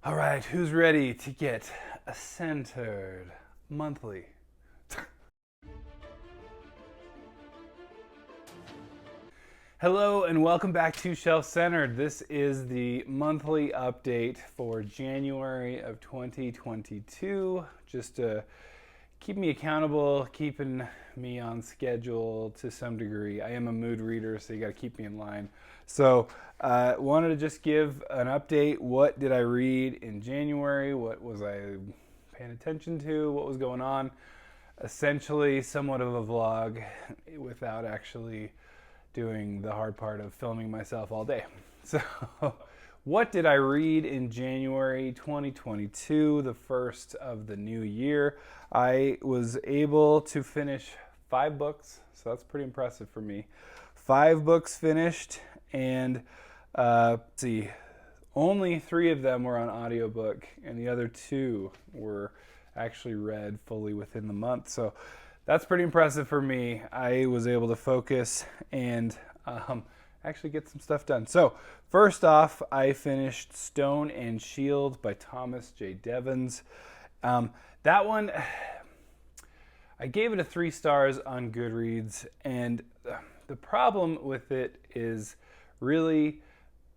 All right, who's ready to get a centered monthly? Hello and welcome back to Shelf Centered. This is the monthly update for January of 2022. Just to keep me accountable, keeping me on schedule to some degree. I am a mood reader, so you got to keep me in line. So, wanted to just give an update. What did I read in January? What was I paying attention to? What was going on? Essentially, somewhat of a vlog without actually doing the hard part of filming myself all day. So, what did I read in January 2022, the first of the new year? I was able to finish 5 books, so that's pretty impressive for me. 5 books finished, and let's see, only 3 of them were on audiobook, and the other 2 were actually read fully within the month. So that's pretty impressive for me. I was able to focus and actually get some stuff done. So first off, I finished Stone and Shield by Thomas J. Devins. That one, I gave it a 3 stars on Goodreads, and the problem with it is really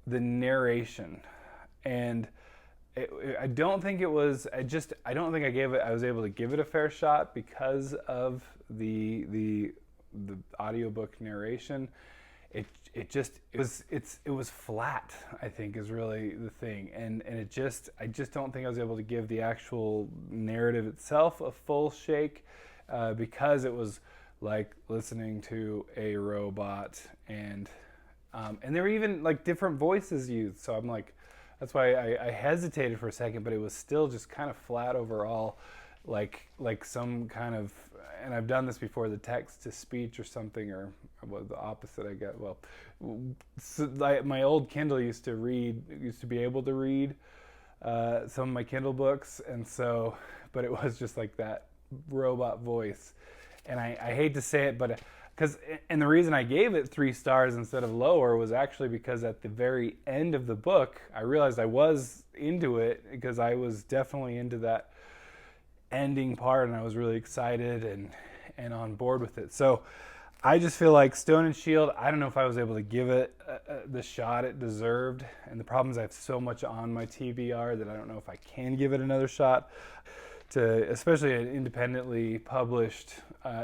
the narration. And I don't think it was. I don't think I was able to give it a fair shot because of the audiobook narration. It was flat, I think, is really the thing, and I just don't think I was able to give the actual narrative itself a full shake because it was like listening to a robot, and there were even like different voices used. So I'm like, that's why I hesitated for a second, but it was still just kind of flat overall, like some kind of. And I've done this before, the text to speech or something, or well, the opposite, I guess. Well, so my old Kindle used to be able to read some of my Kindle books, and so, but it was just like that robot voice. And I hate to say it, but and the reason I gave it 3 stars instead of lower was actually because at the very end of the book, I realized I was into it, because I was definitely into that ending part, and I was really excited and on board with it. So I just feel like Stone and Shield, I don't know if I was able to give it the shot it deserved. And the problem is I have so much on my TBR that I don't know if I can give it another shot, to especially an independently published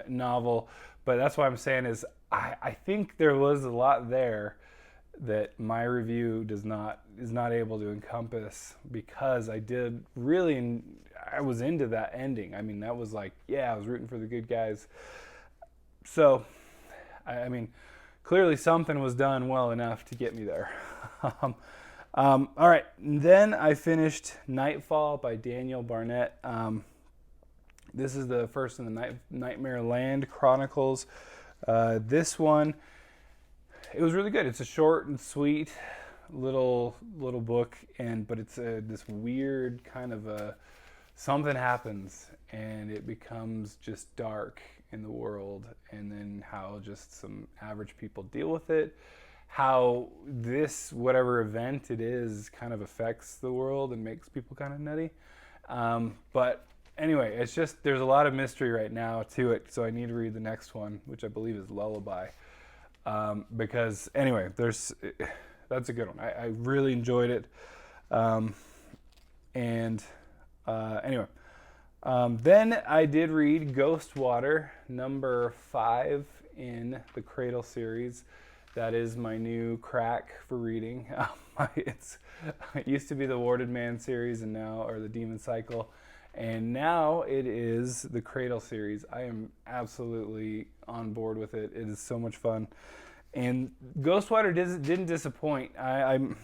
novel. But that's what I'm saying is I think there was a lot there that my review is not able to encompass, because I was into that ending. I mean, that was like, yeah, I was rooting for the good guys. So, I mean, clearly something was done well enough to get me there. All right, then I finished Nightfall by Daniel Barnett. This is the first in the Nightmare Land Chronicles. This one, it was really good. It's a short and sweet little book, but it's this weird kind of something happens and it becomes just dark in the world, and then how just some average people deal with it, how this whatever event it is kind of affects the world and makes people kind of nutty. But anyway, it's just there's a lot of mystery right now to it, so I need to read the next one, which I believe is Lullaby. Because anyway, that's a good one. I really enjoyed it. Anyway, then I did read Ghostwater, number 5 in the Cradle series. That is my new crack for reading. It used to be the Warded Man series, or the Demon Cycle, and now it is the Cradle series. I am absolutely on board with it. It is so much fun. And Ghostwater didn't disappoint. I'm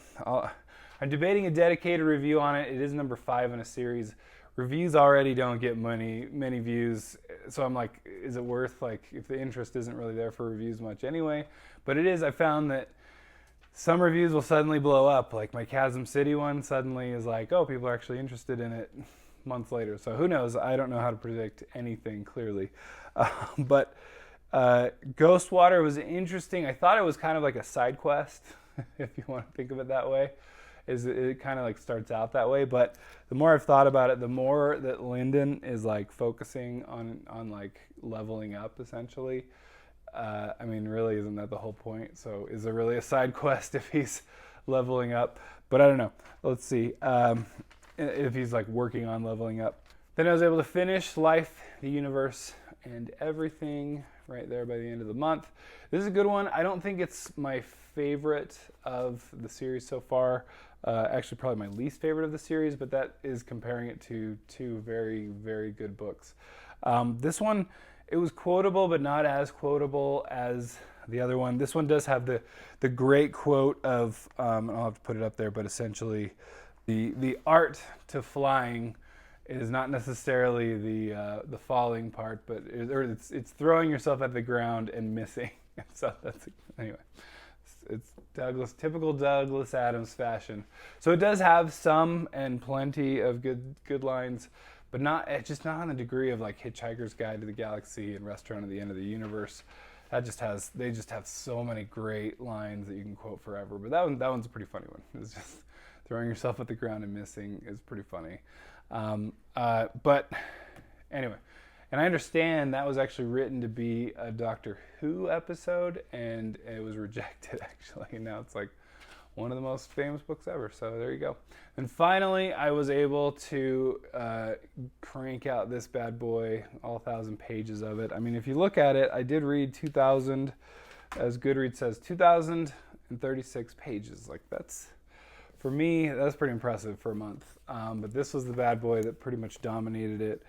debating a dedicated review on it. It is number 5 in a series. Reviews already don't get many views, so I'm like, is it worth, like, if the interest isn't really there for reviews much anyway? But it is. I found that some reviews will suddenly blow up. Like my Chasm City one suddenly is like, oh, people are actually interested in it months later. So who knows? I don't know how to predict anything clearly. But Ghostwater was interesting. I thought it was kind of like a side quest, if you want to think of it that way. it kind of like starts out that way, but the more I've thought about it, the more that Lyndon is like focusing on like leveling up essentially. I mean, really, isn't that the whole point? So is there really a side quest if he's leveling up? But I don't know. Let's see if he's like working on leveling up. Then I was able to finish Life, the Universe, and Everything right there by the end of the month. This is a good one. I don't think it's my favorite of the series so far. Actually, probably my least favorite of the series, but that is comparing it to two very, very good books. This one, it was quotable, but not as quotable as the other one. This one does have the great quote of, I'll have to put it up there, but essentially the art to flying is not necessarily the falling part, but it's throwing yourself at the ground and missing. So that's, anyway, it's typical Douglas Adams fashion. So it does have some and plenty of good lines, but just not on the degree of like Hitchhiker's Guide to the Galaxy and Restaurant at the End of the Universe. They just have so many great lines that you can quote forever. But that one's a pretty funny one. It's just throwing yourself at the ground and missing is pretty funny. But anyway, and I understand that was actually written to be a Doctor Who episode, and it was rejected actually. And now it's like one of the most famous books ever. So there you go. And finally, I was able to crank out this bad boy, all 1,000 pages of it. I mean, if you look at it, I did read 2,000, as Goodreads says, 2,036 pages. Like that's, for me, that's pretty impressive for a month. But this was the bad boy that pretty much dominated it.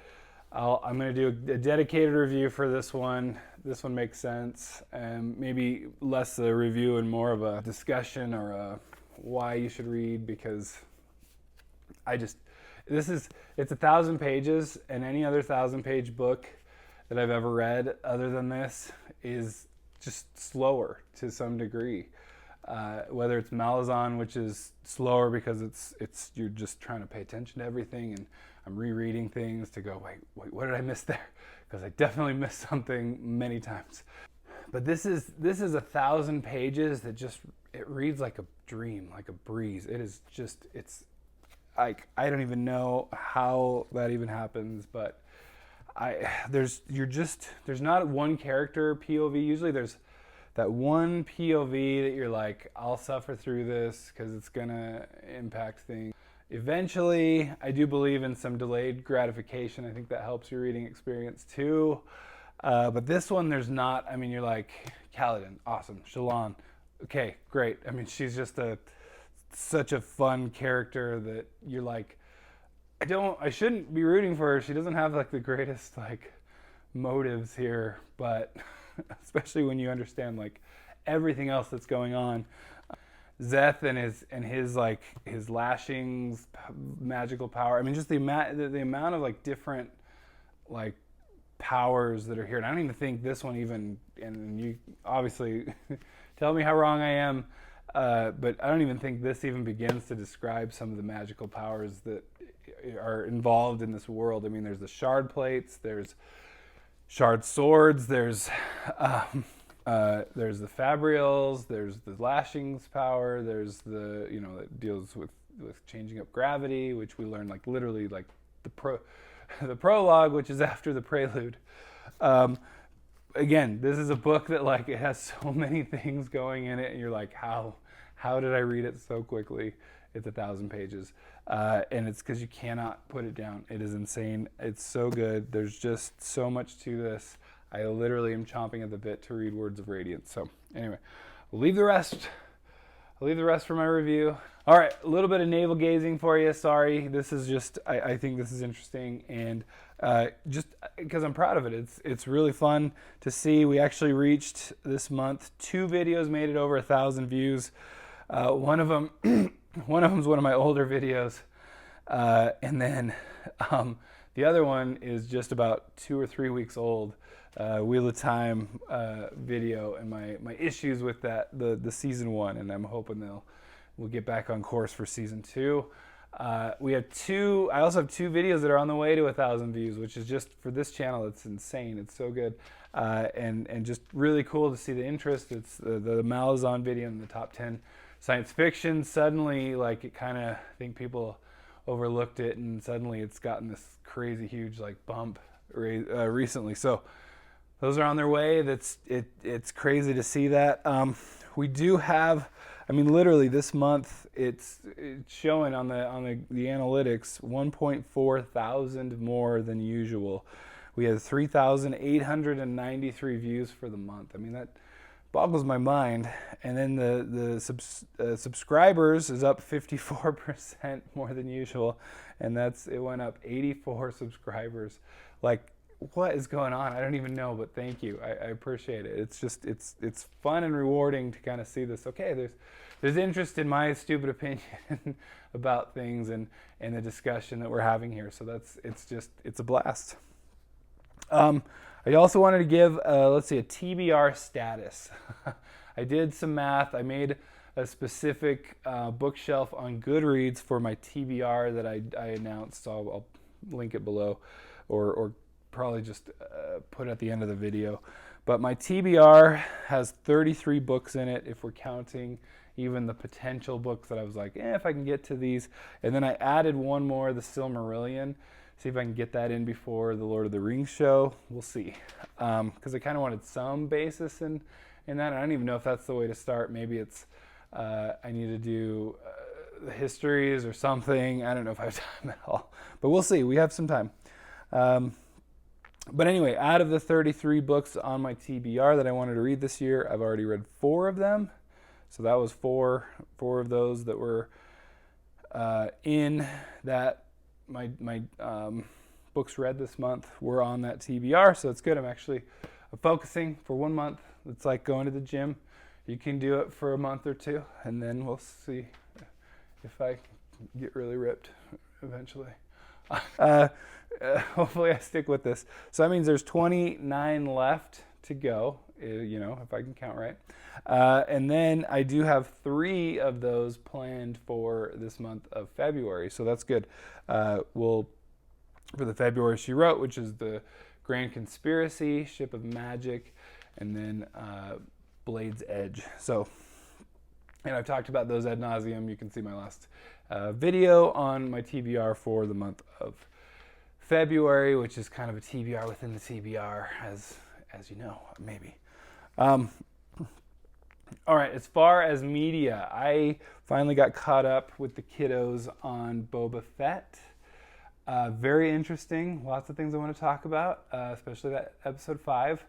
I'm going to do a dedicated review for this one. This one makes sense, and maybe less a review and more of a discussion or a why you should read, because it's 1,000 pages, and any other 1,000-page book that I've ever read other than this is just slower to some degree. Whether it's Malazan, which is slower because you're just trying to pay attention to everything, and I'm rereading things to go, wait, what did I miss there? Because I definitely missed something many times. But this is 1,000 pages that it reads like a dream, like a breeze. It's like, I don't even know how that even happens, but there's not one character POV. Usually there's that one POV that you're like, I'll suffer through this because it's gonna impact things. Eventually, I do believe in some delayed gratification. I think that helps your reading experience too. But this one, there's not. I mean, you're like, Kaladin, awesome. Shallan, okay, great. I mean, she's just such a fun character that you're like, I shouldn't be rooting for her. She doesn't have like the greatest like motives here, but especially when you understand like everything else that's going on. Zeth and his lashings, magical power. I mean, just the amount of like different like powers that are here. And I don't even think this one even. And you obviously tell me how wrong I am, but I don't even think this even begins to describe some of the magical powers that are involved in this world. I mean, there's the shard plates, there's shard swords, there's the Fabrials, there's the lashings power, there's the, that deals with changing up gravity, which we learn like literally like the prologue, which is after the prelude. Again, this is a book that like it has so many things going in it, and you're like, how did I read it so quickly? It's 1,000 pages, and it's because you cannot put it down. It is insane. It's so good. There's just so much to this. I literally am chomping at the bit to read Words of Radiance. So anyway, I'll leave the rest for my review. All right, a little bit of navel gazing for you. Sorry, this is just, I think this is interesting, and just because I'm proud of it. It's really fun to see. We actually reached this month 2 videos made it over 1,000 views. One of them is one of my older videos, and then the other one is just about 2 or 3 weeks old. Wheel of Time video, and my issues with that, the season 1, and I'm hoping we'll get back on course for season 2. We have I also have 2 videos that are on the way to 1,000 views, which is just, for this channel, it's insane. It's so good, and just really cool to see the interest. It's the Malazan video in the top 10 science fiction, suddenly, like, it kind of, I think people overlooked it, and suddenly it's gotten this crazy huge, like, bump recently. So those are on their way. It's crazy to see that. We do have, I mean, literally this month it's showing on the analytics 1.4 thousand more than usual. We had 3,893 views for the month. I mean, that boggles my mind. And then the subscribers is up 54% more than usual, and it went up 84 subscribers. Like, what is going on? I don't even know, but thank you. I appreciate it. It's just it's fun and rewarding to kind of see this. Okay, there's interest in my stupid opinion about things and the discussion that we're having here. So it's a blast. I also wanted to give a TBR status. I did some math. I made a specific bookshelf on Goodreads for my TBR that I announced. So I'll link it below, or probably just put it at the end of the video. But my TBR has 33 books in it, if we're counting even the potential books that I was like, if I can get to these. And then I added one more, the Silmarillion. See if I can get that in before the Lord of the Rings show. We'll see. Because I kind of wanted some basis in that. I don't even know if that's the way to start. Maybe it's I need to do the histories or something. I don't know if I have time at all. But we'll see. We have some time. But anyway, out of the 33 books on my TBR that I wanted to read this year, I've already read 4 of them. So that was four of those that were in that my books read this month were on that TBR. So it's good. I'm focusing for 1 month. It's like going to the gym. You can do it for a month or 2, and then we'll see if I get really ripped eventually. Hopefully I stick with this. So that means there's 29 left to go, if I can count right. And then I do have 3 of those planned for this month of February. So that's good. For the February She Wrote, which is the Grand Conspiracy, Ship of Magic, and then Blade's Edge. So, and I've talked about those ad nauseum. You can see my last video on my TBR for the month of February, which is kind of a TBR within the TBR, as you know, maybe. All right, as far as media, I finally got caught up with the kiddos on Boba Fett. Very interesting. Lots of things I want to talk about, especially that episode 5.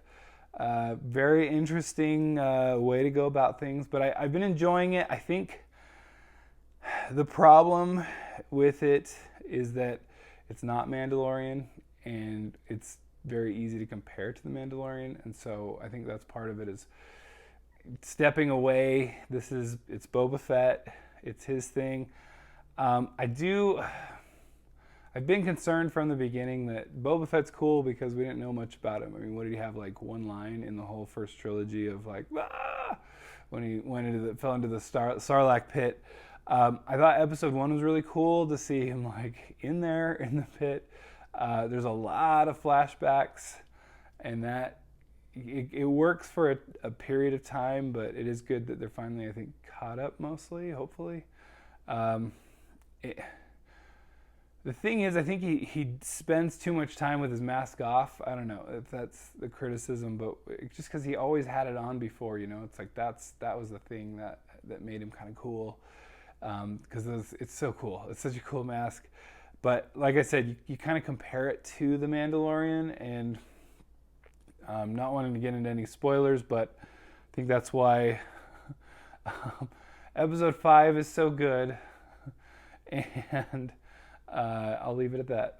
Very interesting way to go about things, but I've been enjoying it. I think the problem with it is that it's not Mandalorian, and it's very easy to compare to the Mandalorian, and so I think that's part of it, is stepping away. It's Boba Fett. It's his thing. I've been concerned from the beginning that Boba Fett's cool because we didn't know much about him. I mean, what did he have, like 1 line in the whole first trilogy of like, when he fell into the Sarlacc pit. I thought episode 1 was really cool to see him like in there in the pit. There's a lot of flashbacks, and that it works for a period of time, but it is good that they're finally, I think, caught up mostly, hopefully. The thing is, I think he spends too much time with his mask off. I don't know if that's the criticism, but just because he always had it on before, it's like that was the thing that made him kind of cool. Because it's so cool. It's such a cool mask. But like I said, you kind of compare it to The Mandalorian, and not wanting to get into any spoilers, but I think that's why episode 5 is so good, and I'll leave it at that.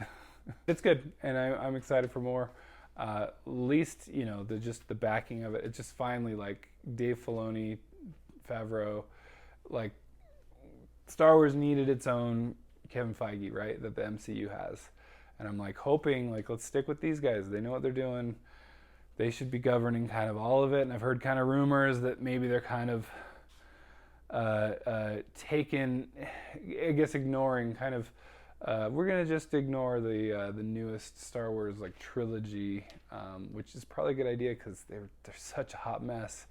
It's good, and I'm excited for more. At least, the backing of it. It's just finally like Dave Filoni, Favreau, like Star Wars needed its own Kevin Feige, right? That the MCU has. And I'm like hoping, like, let's stick with these guys. They know what they're doing. They should be governing kind of all of it. And I've heard kind of rumors that maybe they're kind of ignoring kind of, we're going to just ignore the newest Star Wars like trilogy, which is probably a good idea because they're such a hot mess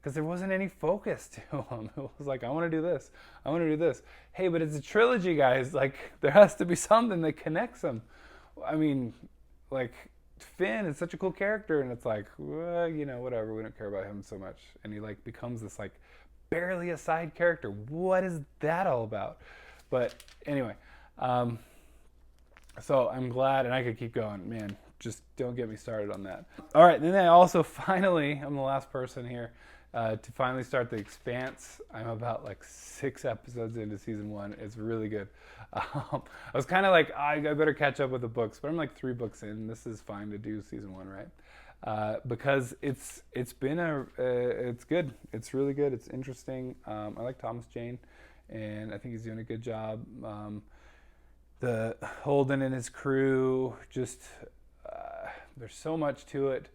because there wasn't any focus to them. It was like, I want to do this, I want to do this. Hey, but it's a trilogy, guys. Like, there has to be something that connects them. I mean, like, Finn is such a cool character, and it's like, well, you know, whatever, we don't care about him so much. And he like becomes this like barely a side character. What is that all about? But anyway, so I'm glad, and I could keep going, man. Just don't get me started on that. All right, then I also finally, I'm the last person here to finally start The Expanse. I'm about like 6 episodes into season 1. It's really good. I was kind of like, I better catch up with the books, but I'm like 3 books in. This is fine to do season 1, right? Because it's good. It's really good. It's interesting. I like Thomas Jane, and I think he's doing a good job. The Holden and his crew, just there's so much to it.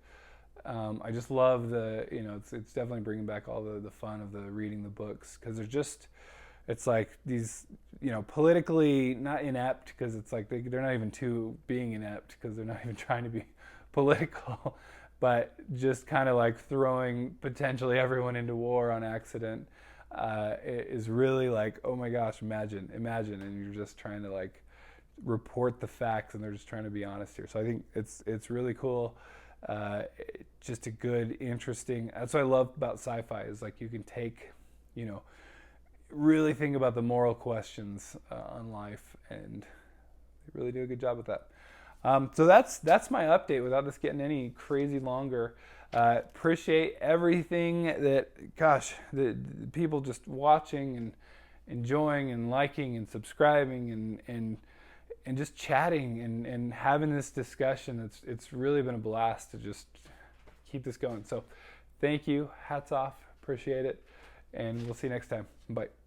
I just love it's definitely bringing back all the fun of the reading the books, because it's like these, politically not inept, because it's like they're not even being inept, because they're not even trying to be political, but just kind of like throwing potentially everyone into war on accident is really like, oh my gosh, imagine, and you're just trying to like report the facts, and they're just trying to be honest here. So I think it's really cool. Just a good, interesting. That's what I love about sci-fi, is like you can take, really think about the moral questions on life, and they really do a good job with that. So that's my update without this getting any crazy longer. Appreciate everything that, the people just watching and enjoying and liking and subscribing and just chatting and having this discussion. It's really been a blast to just keep this going. So thank you. Hats off. Appreciate it. And we'll see you next time. Bye.